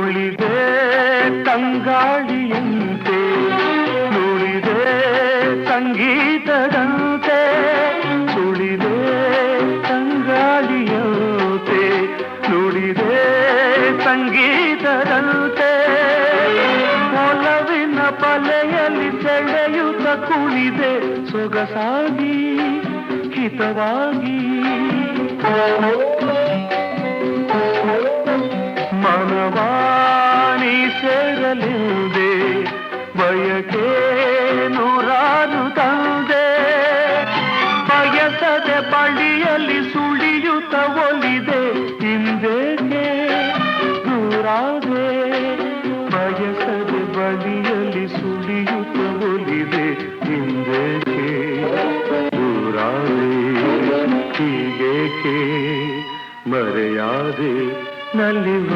ತುಳಿದೆ ತಂಗಾಳಿಯಂತೆ ನುಡಿದೆ ಸಂಗೀತದಂತೆ ತುಳಿದೆ ತಂಗಾಳಿಯಂತೆ ನುಡಿದೆ ಸಂಗೀತದಂತೆ ಒಲವಿನ ಬಲೆಯಲ್ಲಿ ಸೆಳೆಯುತ್ತ ಕುಳಿದೆ ಸೊಗಸಾಗಿ ಹಿತವಾಗಿ ಮನವಾಣಿ ಸೇರಲೆಂದೆ ಬಯಕೆ ನೂರಾರು ತಂದೆ ಬಯಸದೆ ಬಳಿಯಲ್ಲಿ ಸುಳಿಯುತ್ತ ಒಲಿದೆ ಹಿಂದೇಕೆ ದೂರಾದೆ ಬಯಸದೆ ಬಳಿಯಲ್ಲಿ ಸುಳಿಯುತ್ತ ಒಲಿದೆ ಹಿಂದೇಕೆ ದೂರಾದೆ ಹೀಗೇಕೆ ಮರೆಯಾದೆ ನಲಿವ